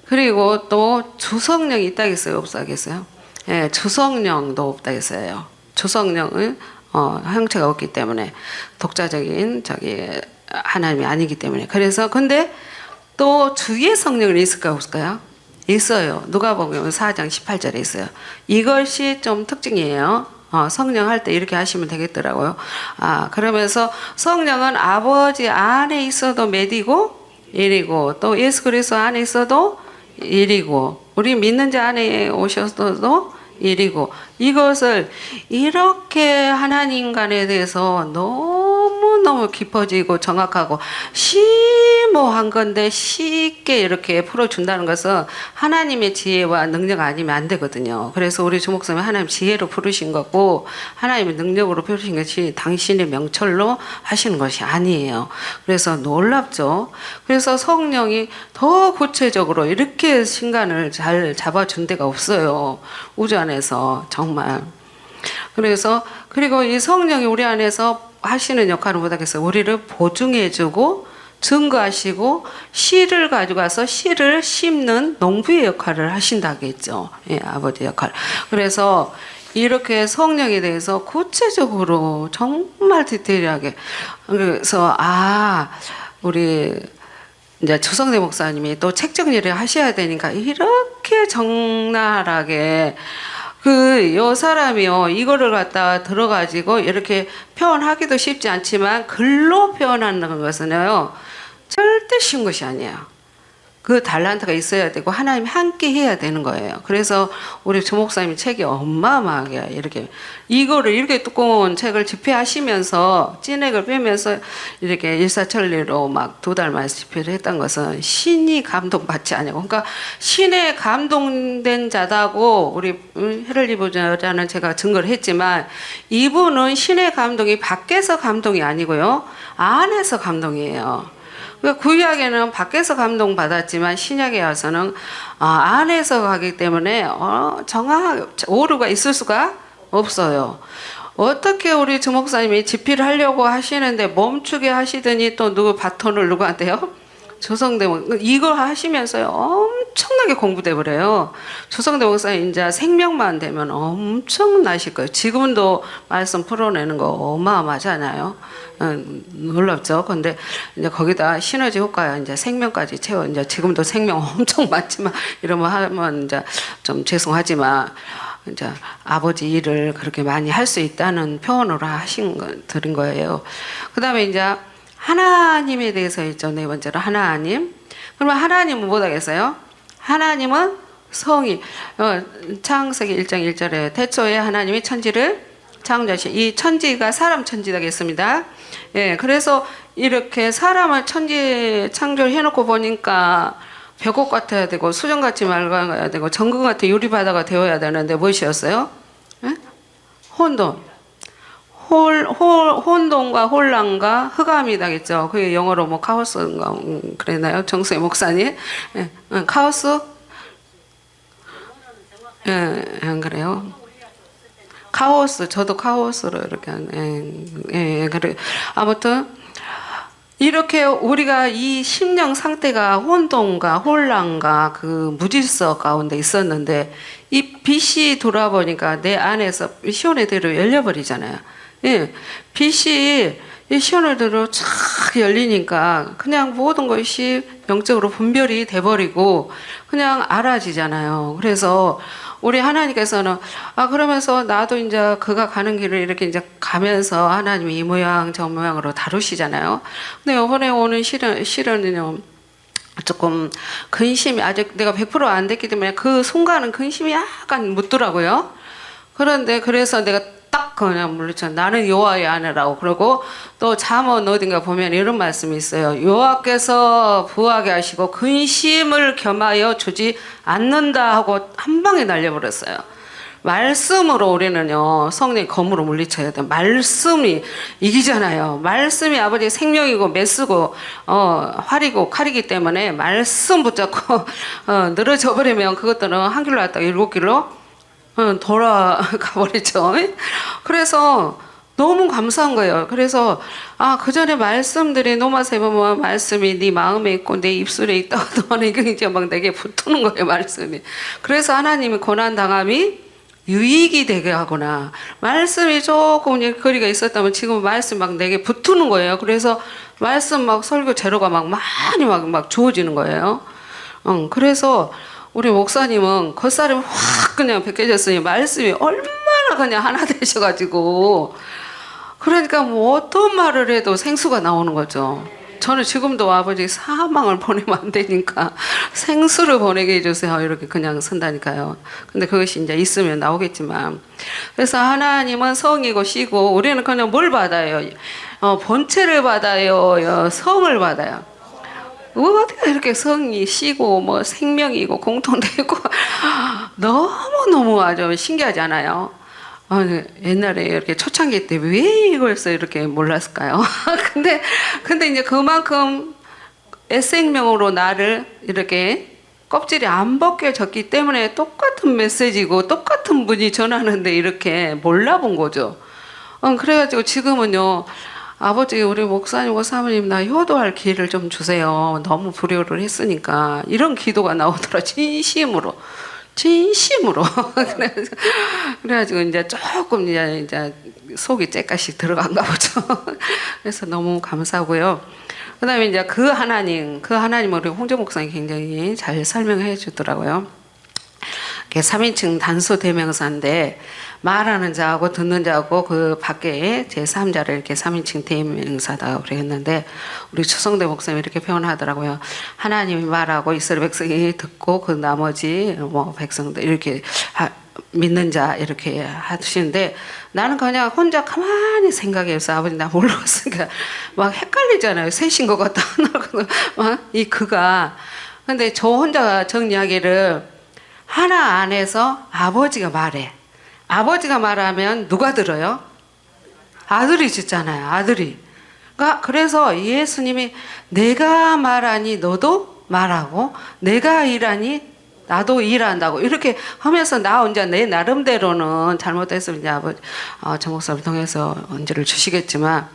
그리고 또 주성령이 있다겠어요? 없다겠어요? 예, 주성령도 없다겠어요. 주성령은 형체가 없기 때문에 독자적인 하나님이 아니기 때문에. 그래서 근데 또 주의 성령은 있을까 없을까요? 있어요. 누가복음 4장 18절에 있어요. 이것이 좀 특징이에요. 성령 할 때 이렇게 하시면 되겠더라고요. 그러면서 성령은 아버지 안에 있어도 몇이고 1이고 또 예수 그리스도 안에 있어도 1이고 우리 믿는 자 안에 오셔서도 1이고 이것을 이렇게 하나님간에 대해서 너무너무 깊어지고 정확하고 심오한 건데 쉽게 이렇게 풀어준다는 것은 하나님의 지혜와 능력 아니면 안 되거든요. 그래서 우리 주목사님 하나님 지혜로 부르신 거고 하나님의 능력으로 부르신 것이 당신의 명철로 하시는 것이 아니에요. 그래서 놀랍죠. 그래서 성령이 더 구체적으로 이렇게 신간을 잘 잡아준 데가 없어요. 우주 안에서 정말. 그래서 그리고 이 성령이 우리 안에서 하시는 역할은 뭐다겠어요? 우리를 보증해주고 증거하시고 씨를 가져가서 씨를 심는 농부의 역할을 하신다겠죠. 예, 아버지 역할. 그래서 이렇게 성령에 대해서 구체적으로 정말 디테일하게 그래서 우리 이제 조성대 목사님이 또 책 정리를 하셔야 되니까 이렇게 적나라하게 요 사람이요 이거를 갖다 들어가지고 이렇게 표현하기도 쉽지 않지만 글로 표현하는 것은요 절대 쉬운 것이 아니에요. 그 달란트가 있어야 되고 하나님이 함께 해야 되는 거예요. 그래서 우리 주목사님 책이 어마어마하게 이거를 이렇게 두꺼운 책을 집필하시면서 찐액을 빼면서 이렇게 일사천리로 막 2달만 집필을 했던 것은 신이 감동받지 않냐고. 그러니까 신에 감동된 자다고 우리 헤럴리 부자는 제가 증거를 했지만 이분은 신의 감동이 밖에서 감동이 아니고요 안에서 감동이에요. 구약에는 밖에서 감동받았지만 신약에 와서는 안에서 가기 때문에 정확하게 오류가 있을 수가 없어요. 어떻게 우리 주목사님이 집필을 하려고 하시는데 멈추게 하시더니 또 바톤을 누구한테요? 조성대 이거 하시면서요 엄청나게 공부돼 버려요. 조성대 목사님 이제 생명만 되면 엄청나실 거예요. 지금도 말씀 풀어내는 거 어마어마하잖아요. 놀랍죠. 근데 이제 거기다 시너지 효과야 이제 생명까지 채워. 이제 지금도 생명 엄청 많지만 이러면 하면 이제 좀 죄송하지만 이제 아버지 일을 그렇게 많이 할 수 있다는 표현으로 드린 거예요. 그다음에 이제 하나님에 대해서 있죠. 네 번째로 하나님. 그러면 하나님은 못하겠어요? 하나님은 성이 창세기 1장 1절에 태초에 하나님이 천지를 창조하신 이 천지가 사람 천지라겠습니다. 예, 그래서 이렇게 사람을 천지 창조를 해놓고 보니까 벽옥 같아야 되고 수정같이 맑아야 되고 정금 같은 유리바다가 되어야 되는데 무엇이었어요? 예? 혼돈. 혼돈과 혼란과 흑암이다겠죠. 그게 영어로 뭐 카오스인가 그랬나요? 정수의 목사님. 예, 카오스? 예, 그래요. 카오스, 저도 카오스로 이렇게 그래. 아무튼 이렇게 우리가 이 심령 상태가 혼돈과 혼란과 그 무질서 가운데 있었는데 이 빛이 돌아보니까 내 안에서 시온의 대로 열려버리잖아요. 예, 빛이 이 시온의 대로 쫙 열리니까 그냥 모든 것이 영적으로 분별이 돼버리고 그냥 알아지잖아요. 그래서 우리 하나님께서는 그러면서 나도 이제 그가 가는 길을 이렇게 이제 가면서 하나님이 이 모양 저 모양으로 다루시잖아요. 근데 이번에 오는 실은요 조금 근심이 아직 내가 100% 안 됐기 때문에 그 순간은 근심이 약간 묻더라고요. 그런데 그래서 내가 딱 그냥 물리쳐 나는 여호와의 아내라고 그러고 또 잠언 어딘가 보면 이런 말씀이 있어요. 여호와께서 부하게 하시고 근심을 겸하여 주지 않는다 하고 한 방에 날려버렸어요. 말씀으로 우리는요 성령의 검으로 물리쳐야 돼요. 말씀이 이기잖아요. 말씀이 아버지 생명이고 메스고 활이고 칼이기 때문에 말씀 붙잡고 늘어져 버리면 그것들은 한 길로 왔다가 일곱 길로 돌아가 버리죠. 그래서 너무 감사한 거예요. 그래서 그 전에 말씀들이 노마세 보면 말씀이 네 마음에 있고 내 입술에 있다고 하는 게 이제 막 내게 붙는 거예요. 말씀이. 그래서 하나님이 고난 당함이 유익이 되게 하구나. 말씀이 조금 거리가 있었다면 지금 말씀 막 내게 붙는 거예요. 그래서 말씀 막 설교 재료가 막 많이 막 주어지는 거예요. 그래서 우리 목사님은 겉살이 확 그냥 벗겨졌으니 말씀이 얼마나 그냥 하나 되셔가지고 그러니까 뭐 어떤 말을 해도 생수가 나오는 거죠. 저는 지금도 아버지 사망을 보내면 안 되니까 생수를 보내게 해주세요. 이렇게 그냥 쓴다니까요. 근데 그것이 이제 있으면 나오겠지만. 그래서 하나님은 성이고 씨고 우리는 그냥 뭘 받아요? 본체를 받아요? 성을 받아요? 어디가 이렇게 성이 씨고 뭐 생명이고 공통되고 너무너무 아주 신기하지 않아요? 옛날에 이렇게 초창기 때 왜 이걸서 이렇게 몰랐을까요? 근데 이제 그만큼 애생명으로 나를 이렇게 껍질이 안 벗겨졌기 때문에 똑같은 메시지고 똑같은 분이 전하는데 이렇게 몰라본 거죠. 그래가지고 지금은요, 아버지 우리 목사님과 사모님 나 효도할 기회를 좀 주세요. 너무 불효를 했으니까 이런 기도가 나오더라. 진심으로. 그래가지고 이제 조금 이제 속이 째까씩 들어간가 보죠. 그래서 너무 감사하고요. 그다음에 이제 그 하나님 우리 홍정 목사님 굉장히 잘 설명해 주더라고요. 3인칭 단수 대명사인데 말하는 자하고 듣는 자하고 그 밖에 제3자를 이렇게 3인칭 대명사다 그랬는데 우리 추성대 목사님이 이렇게 표현하더라고요. 하나님이 말하고 이스라엘 백성이 듣고 그 나머지 뭐 백성들 이렇게 믿는 자 이렇게 하시는데 나는 그냥 혼자 가만히 생각해서 아버지 나 몰랐으니까 막 헷갈리잖아요. 셋인 것 같다. 이 그가 근데 저 혼자 정리하기를 하나 안에서 아버지가 말해. 아버지가 말하면 누가 들어요? 아들이 듣잖아요. 아들이. 그래서 예수님이 내가 말하니 너도 말하고 내가 일하니 나도 일한다고 이렇게 하면서 나 혼자 내 나름대로는 잘못했으면 이제 아버지 정 목사를 통해서 언제를 주시겠지만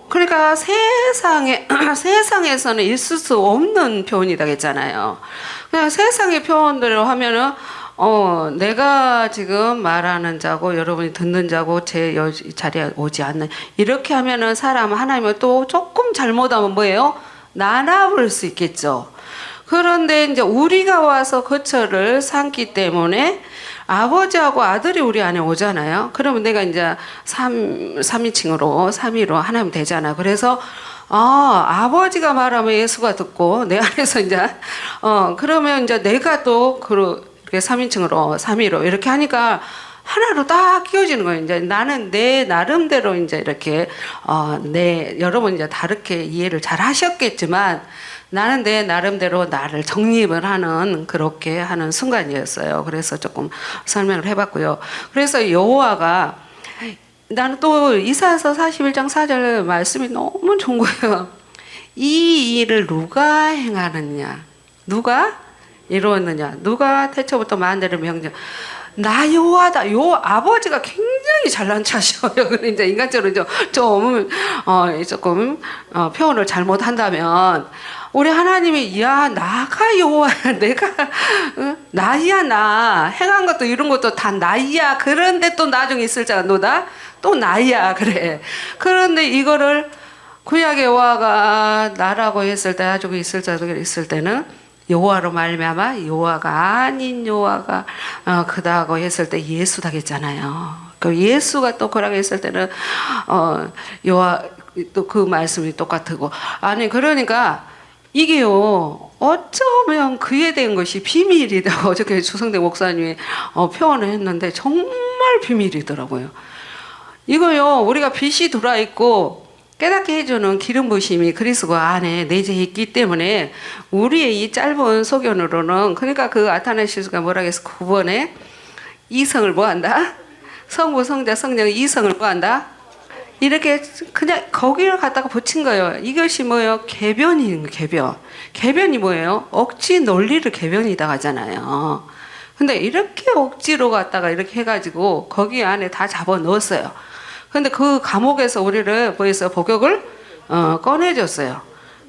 그러니까 세상에서는 있을 수 없는 표현이다 했잖아요. 그냥 세상의 표현대로 하면은 내가 지금 말하는 자고 여러분이 듣는 자고 제 자리에 오지 않는 이렇게 하면은 사람 하나님은 또 조금 잘못하면 뭐예요? 나눠볼 수 있겠죠. 그런데 이제 우리가 와서 거처를 삼기 때문에 아버지하고 아들이 우리 안에 오잖아요. 그러면 내가 이제 3인칭으로 3위로 하나님 되잖아. 그래서 아버지가 말하면 예수가 듣고 내 안에서 이제 그러면 이제 내가 또 이렇게 3인칭으로 3위로 이렇게 하니까 하나로 딱 끼워지는 거예요. 이제 나는 내 나름대로 이제 이렇게 여러분 이제 다르게 이해를 잘 하셨겠지만 나는 내 나름대로 나를 정립을 하는 그렇게 하는 순간이었어요. 그래서 조금 설명을 해봤고요. 그래서 여호와가 나는 또 이사야서 41장 4절 말씀이 너무 좋은 거예요. 이 일을 누가 행하느냐? 누가 이루었느냐? 누가 태초부터 만대를 명령? 나 여호와다. 아버지가 굉장히 잘난 척이셔요. 근데 이제 인간적으로 조금 표현을 잘못한다면 우리 하나님이 야 나가 여호와야 내가 나야 나 행한 것도 이런 것도 다 나야. 그런데 또 나중에 있을 자가 너다 또 나야 그래. 그런데 이거를 구약의 여호와가 나라고 했을 때 가지고 있을 자도 있을 때는 여호와로 말미암아 여호와가 아닌 여호와가 그다고 했을 때 예수다 했잖아요. 그 예수가 또 그라고 했을 때는 여호와 또 그 말씀이 똑같고 아니 그러니까 이게요 어쩌면 그에 대한 것이 비밀이라고 어저께 주성대 목사님이 표현을 했는데 정말 비밀이더라고요. 이거요 우리가 빛이 들어와 있고 깨닫게 해주는 기름 부심이 그리스도 안에 내재해 있기 때문에 우리의 이 짧은 소견으로는 그러니까 그 아타나시스가 뭐라 해서 9번에 이성을 뭐 한다? 성부, 성자, 성령 이성을 뭐 한다? 이렇게 그냥 거기를 갖다가 붙인 거예요. 이것이 뭐예요? 개변인 개변. 개변이 뭐예요? 억지 논리를 개변이다 하잖아요. 근데 이렇게 억지로 갖다가 이렇게 해가지고 거기 안에 다 잡아 넣었어요. 근데 그 감옥에서 우리를 뭐해서 복역을 꺼내줬어요.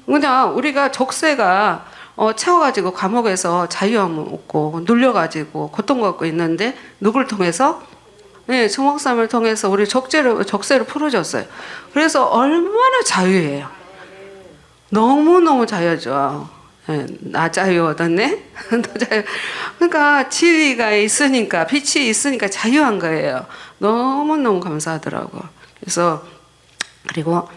그냥 우리가 족쇄가 채워가지고 감옥에서 자유함 없고 눌려가지고 고통받고 있는데 누굴 통해서? 네, 주목삼을 통해서 우리 족쇄를 풀어줬어요. 그래서 얼마나 자유해요. 너무너무 자유죠. 네, 나 자유 얻었네? 그러니까 진리가 있으니까, 빛이 있으니까 자유한 거예요. 너무너무 감사하더라고. 그래서, 그리고,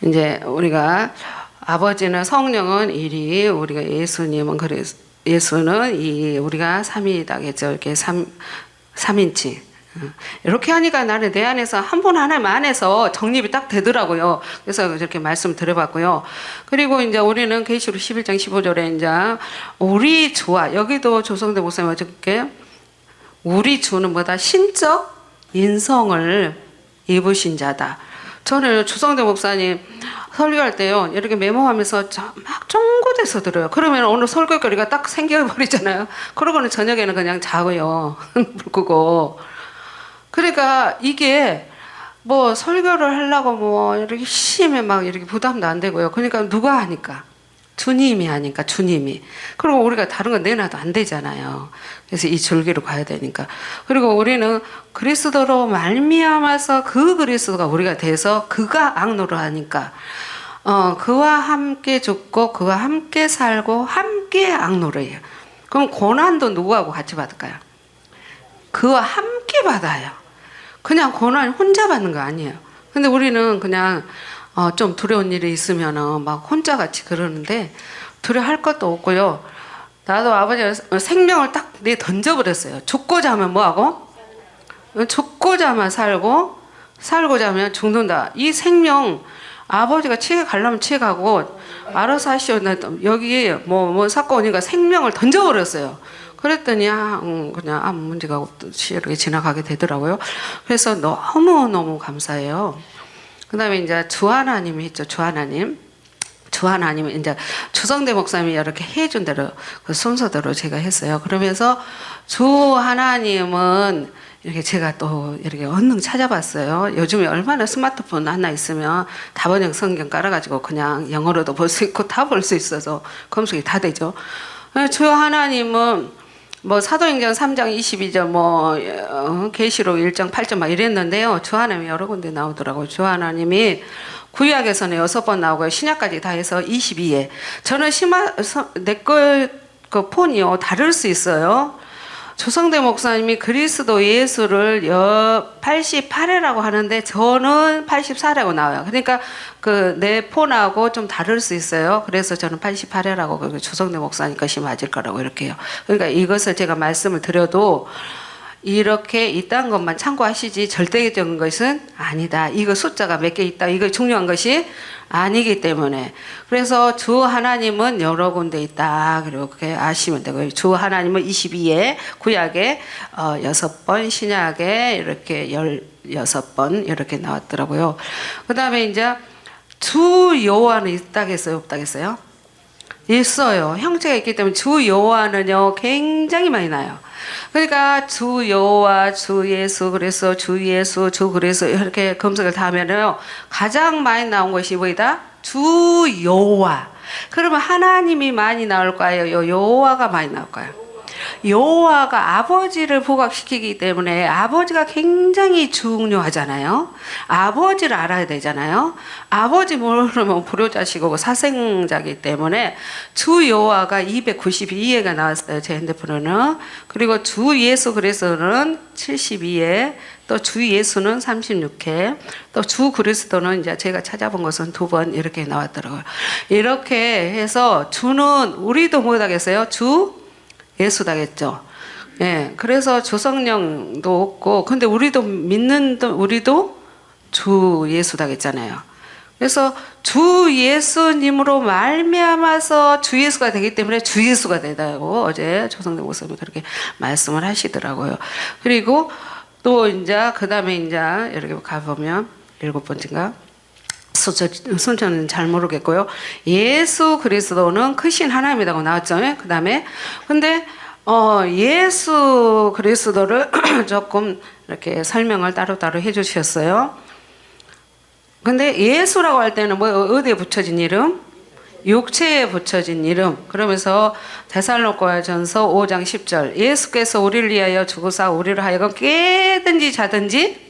이제 우리가 아버지는 성령은 일이, 우리가 예수님은 그래서, 예수는 우리가 삼위이다겠죠. 이렇게 삼인치. 이렇게 하니까 나는 내 안에서 한 분 하나님 안에서 정립이 딱 되더라고요. 그래서 이렇게 말씀 드려봤고요. 그리고 이제 우리는 계시록 11장 15절에 이제 우리 주와, 여기도 조성대 목사님 어저께 우리 주는 뭐다? 신적 인성을 입으신 자다. 저는 조성대 목사님 설교할 때요, 이렇게 메모하면서 막 쫑긋해서 들어요. 그러면 오늘 설교거리가 딱 생겨버리잖아요. 그러고는 저녁에는 그냥 자고요. 불 끄고. 그러니까 이게 뭐 설교를 하려고 뭐 이렇게 심해 막 이렇게 부담도 안 되고요. 그러니까 누가 하니까? 주님이 하니까, 주님이. 그리고 우리가 다른 거 내놔도 안 되잖아요. 그래서 이 줄기로 가야 되니까. 그리고 우리는 그리스도로 말미암아서 그 그리스도가 우리가 돼서 그가 악노를 하니까 그와 함께 죽고 그와 함께 살고 함께 악노를 해요. 그럼 고난도 누구하고 같이 받을까요? 그와 함께 받아요. 그냥 고난 혼자 받는 거 아니에요. 근데 우리는 그냥 좀 두려운 일이 있으면은 막 혼자 같이 그러는데 두려워할 것도 없고요. 나도 아버지가 생명을 딱 내 던져버렸어요. 죽고자 하면 뭐하고? 죽고자만 살고 살고자 하면 죽는다. 이 생명 아버지가 치에 가려면 치에 가고 알아서 하시오. 여기 뭐 사건 오니까 생명을 던져버렸어요. 그랬더니 그냥 아무 문제가 없듯이 이렇게 지나가게 되더라고요. 그래서 너무너무 감사해요. 그 다음에 이제 주 하나님이 있죠. 주 하나님. 주 하나님은 이제 주성대 목사님이 이렇게 해준 대로 그 순서대로 제가 했어요. 그러면서 주 하나님은 이렇게 제가 또 이렇게 언능 찾아봤어요. 요즘에 얼마나 스마트폰 하나 있으면 다번역 성경 깔아가지고 그냥 영어로도 볼 수 있고 다 볼 수 있어서 검색이 다 되죠. 주 하나님은 뭐 사도행전 3장 22절 뭐 계시록 1장 8절 막 이랬는데요. 주 하나님이 여러 군데 나오더라고요. 주 하나님이 구약에서는 6번 나오고요. 신약까지 다 해서 22회. 저는 내거 그 폰이요 다를 수 있어요. 조성대 목사님이 그리스도 예수를 88회라고 하는데 저는 84회라고 나와요. 그러니까 그 내 폰하고 좀 다를 수 있어요. 그래서 저는 88회라고 조성대 목사님 것이 맞을 거라고 이렇게 해요. 그러니까 이것을 제가 말씀을 드려도 이렇게 이딴 것만 참고하시지 절대적인 것은 아니다. 이거 숫자가 몇 개 있다. 이거 중요한 것이 아니기 때문에. 그래서 주 하나님은 여러 군데 있다. 그리고 그렇게 아시면 되고요. 주 하나님은 22에 구약에 6번, 신약에 이렇게 16번 이렇게 나왔더라고요. 그 다음에 이제 주 여호와는 있다겠어요? 없다겠어요? 있어요. 형체가 있기 때문에 주 여호와는요 굉장히 많이 나요. 그러니까 주 여호와, 주 예수, 그래서 주 예수, 주 그래서 이렇게 검색을 다 하면요 가장 많이 나온 것이 뭐이다? 주 여호와. 그러면 하나님이 많이 나올까요? 여호와가 많이 나올까요? 여호와가 아버지를 부각시키기 때문에 아버지가 굉장히 중요하잖아요. 아버지를 알아야 되잖아요. 아버지 모르면 불효자시고 사생자이기 때문에 주 여호와가 292회가 나왔어요. 제 핸드폰에는. 그리고 주 예수 그리스도는 72회, 또 주 예수는 36회, 또 주 그리스도는 이제 제가 찾아본 것은 2번 이렇게 나왔더라고요. 이렇게 해서 주는 우리도 못하겠어요. 주 예수다겠죠. 예, 그래서 주성령도 없고, 근데 우리도 믿는 우리도 주 예수다겠잖아요. 그래서 주 예수님으로 말미암아서 주 예수가 되기 때문에 주 예수가 되다고 어제 조성대 목사님이 그렇게 말씀을 하시더라고요. 그리고 또 이제 그 다음에 이제 이렇게 가보면 7번째인가 순서는 잘 모르겠고요. 예수 그리스도는 크신 하나님이라고 나왔죠. 그 다음에 근데 예수 그리스도를 조금 이렇게 설명을 따로따로 해주셨어요. 근데 예수라고 할 때는 뭐 어디에 붙여진 이름? 육체에 붙여진 이름. 그러면서 데살로니가전서 5장 10절 예수께서 우리를 위하여 죽으사 우리를 하여금 깨든지 자든지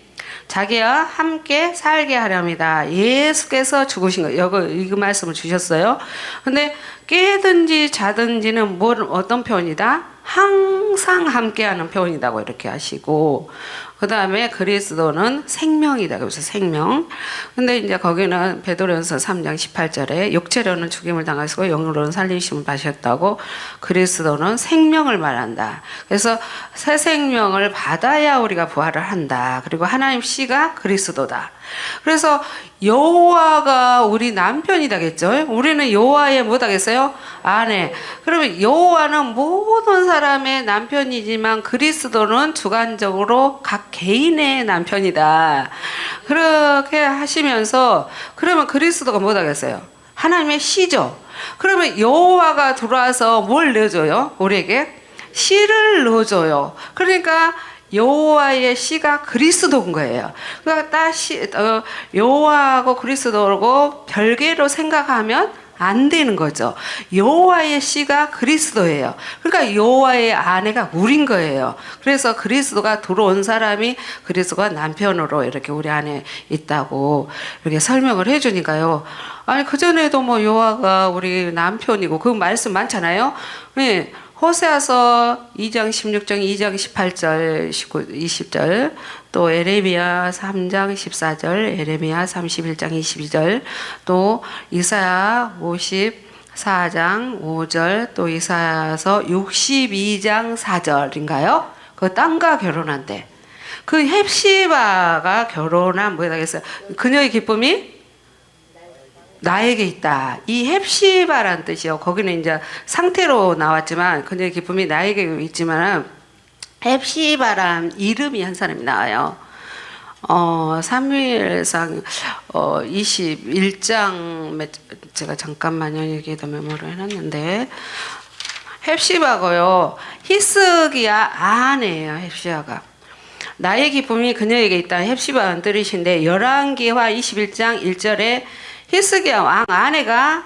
자기와 함께 살게 하렵니다. 예수께서 죽으신 거, 이 말씀을 주셨어요. 근데 깨든지 자든지는 어떤 표현이다? 항상 함께하는 표현이라고 이렇게 하시고, 그 다음에 그리스도는 생명이다. 그래서 생명. 근데 이제 거기는 베드로전서 3장 18절에 육체로는 죽임을 당하시고 영으로는 살리심을 받으셨다고 그리스도는 생명을 말한다. 그래서 새 생명을 받아야 우리가 부활을 한다. 그리고 하나님 씨가 그리스도다. 그래서 여호와가 우리 남편이다겠죠. 우리는 여호와의 뭐다겠어요? 아내. 그러면 여호와는 모든 사람의 남편이지만 그리스도는 주관적으로 각 개인의 남편이다. 그렇게 하시면서 그러면 그리스도가 뭐다겠어요? 하나님의 씨죠. 그러면 여호와가 들어와서 뭘 넣어줘요? 우리에게 씨를 넣어줘요. 그러니까 여호와의 씨가 그리스도인 거예요. 그러니까 여호와하고 그리스도고 별개로 생각하면 안 되는 거죠. 여호와의 씨가 그리스도예요. 그러니까 여호와의 아내가 우린 거예요. 그래서 그리스도가 들어온 사람이 그리스도가 남편으로 이렇게 우리 안에 있다고 이렇게 설명을 해주니까요. 아니 그전에도 뭐 여호와가 우리 남편이고 그 말씀 많잖아요. 네. 호세아서 2장 16절, 2장 18절, 19, 20절, 또 에레미야 3장 14절, 에레미야 31장 22절, 또 이사야 54장 5절, 또 이사야서 62장 4절인가요? 그 땅과 결혼한대. 그 헵시바가 결혼한 뭐라 했어요? 그녀의 기쁨이 나에게 있다. 이 헵시바라는 뜻이요. 거기는 이제 상태로 나왔지만 그녀의 기쁨이 나에게 있지만 헵시바란 이름이 한 사람이 나와요. 사무엘상 21장 제가 잠깐만요. 여기에다 메모를 해놨는데 헵시바고요. 히스기야 아내예요. 헵시바가. 나의 기쁨이 그녀에게 있다. 헵시바는 뜻인데 열왕기하 21장 1절에 히스기야 왕 아내가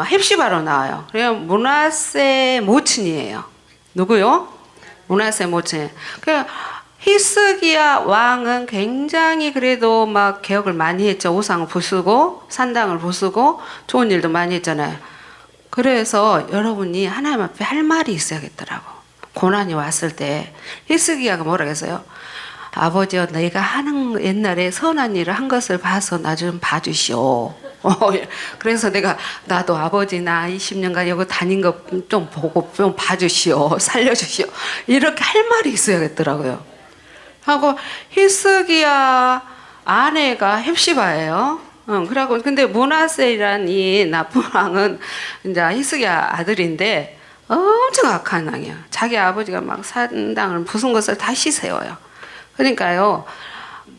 헵시바로 나와요. 그래서 므낫세 모친이에요. 누구요? 므낫세 모친. 그 히스기야 왕은 굉장히 그래도 막 개혁을 많이 했죠. 우상을 부수고 산당을 부수고 좋은 일도 많이 했잖아요. 그래서 여러분이 하나님 앞에 할 말이 있어야겠더라고. 고난이 왔을 때 히스기야가 뭐라고 했어요? 아버지여 내가 하는 옛날에 선한 일을 한 것을 봐서 나 좀 봐주시오. 그래서 나도 아버지 나 20년간 여기 다닌 거 좀 보고 좀 봐주시오. 살려주시오. 이렇게 할 말이 있어야겠더라고요. 하고 히스기야 아내가 헵시바예요. 그러고 근데 므낫세라는 이 나쁜 왕은 이제 히스기야 아들인데 엄청 악한 왕이야. 자기 아버지가 막 산당을 부순 것을 다시 세워요. 그러니까요,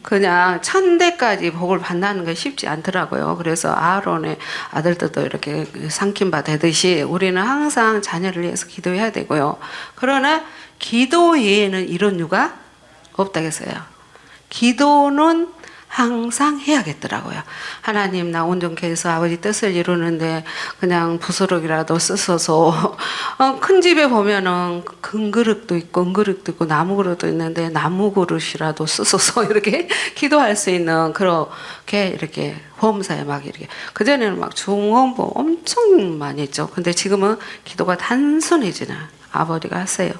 그냥 1000대까지 복을 받는 게 쉽지 않더라고요. 그래서 아론의 아들들도 이렇게 상킴바 되듯이 우리는 항상 자녀를 위해서 기도해야 되고요. 그러나 기도 외에는 이런 이유가 없다겠어요. 기도는 항상 해야겠더라고요. 하나님 나 온전케 해서 아버지 뜻을 이루는데 그냥 부스럭이라도 쓰소서. 큰 집에 보면은 큰 그릇도 있고 은그릇도 있고 나무 그릇도 있는데 나무 그릇이라도 쓰소서 이렇게 기도할 수 있는 그렇게 이렇게 보험사에 막 이렇게 그전에는 막 중원보 엄청 많이 했죠. 근데 지금은 기도가 단순해지나. 아버지가 하세요.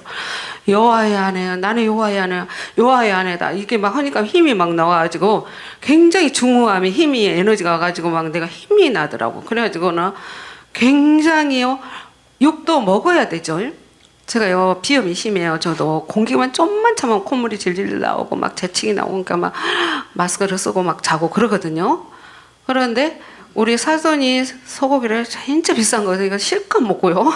여호와의 아내야. 나는 여호와의 아내야. 여호와의 아내다. 이게 막 하니까 힘이 막 나와가지고 굉장히 중후함이 힘이 에너지가 와가지고 막 내가 힘이 나더라고. 그래가지고는 굉장히요. 육도 먹어야 되죠. 제가요 비염이 심해요. 저도 공기만 좀만 차면 콧물이 질질 나오고 막 재채기 나오니까 막 마스크를 쓰고 막 자고 그러거든요. 그런데 우리 사돈이 소고기를 진짜 비싼 거 이거 실컷 먹고요.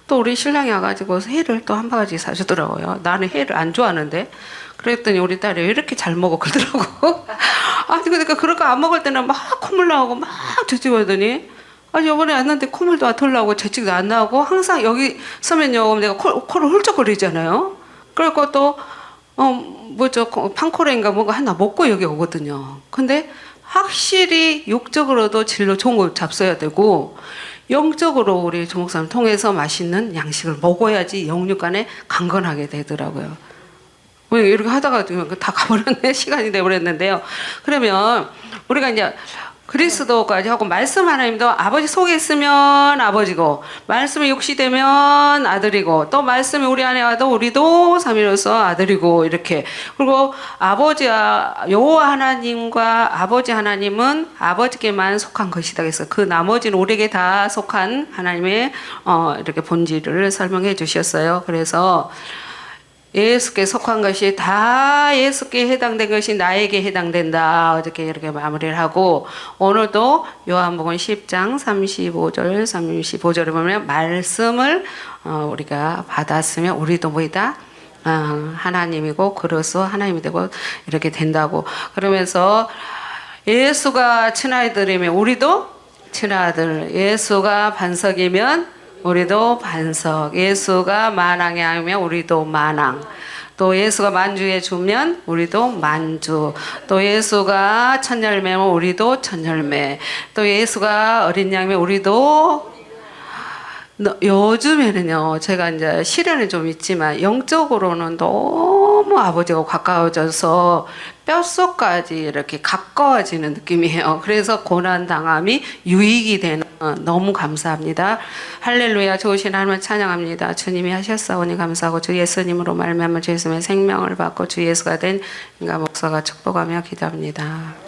또 우리 신랑이 와가지고 회를 또 한 바가지 사주더라고요. 나는 회를 안 좋아하는데. 그랬더니 우리 딸이 왜 이렇게 잘 먹어 그러더라고. 아니 그러니까 그런 거 안 먹을 때는 막 콧물 나오고 막 재찍하더니 아니 이번에 왔는데 콧물도 안 털나고 재찍도 안 나오고 항상 여기 서면요 내가 코를 훌쩍거리잖아요. 그리고 또 뭐죠 판코레인가 뭔가 하나 먹고 여기 오거든요. 근데 확실히 육적으로도 질로 좋은 걸 잡숴야 되고 영적으로 우리 조목사님 통해서 맛있는 양식을 먹어야지 영육간에 강건하게 되더라고요. 왜 이렇게 하다가 다 가버렸네 시간이 돼버렸는데요. 그러면 우리가 이제 그리스도까지 하고 말씀 하나님도 아버지 속에 있으면 아버지고 말씀이 육시되면 아들이고 또 말씀이 우리 안에 와도 우리도 삼위로서 아들이고 이렇게 그리고 아버지와 여호와 하나님과 아버지 하나님은 아버지께만 속한 것이다 그래서 그 나머지는 우리에게 다 속한 하나님의 이렇게 본질을 설명해 주셨어요. 그래서 예수께 속한 것이 다 예수께 해당된 것이 나에게 해당된다. 어저께 이렇게 마무리를 하고 오늘도 요한복음 10장 35절 35절에 보면 말씀을 우리가 받았으면 우리도 뭐이다? 하나님이고 그로서 하나님이 되고 이렇게 된다고 그러면서 예수가 친아들이면 우리도 친아들 예수가 반석이면 우리도 반석. 예수가 만왕에 하면 우리도 만왕. 또 예수가 만주에 주면 우리도 만주. 또 예수가 천열매면 우리도 천열매. 또 예수가 어린 양이면 우리도 요즘에는요, 제가 이제 시련이 좀 있지만, 영적으로는 너무 아버지가 가까워져서 뼛속까지 이렇게 가까워지는 느낌이에요. 그래서 고난당함이 유익이 되는, 너무 감사합니다. 할렐루야, 좋으신 하나님을 찬양합니다. 주님이 하셨사오니 감사하고, 주 예수님으로 말미암아 주 예수님의 생명을 받고 주 예수가 된 인간 목사가 축복하며 기도합니다.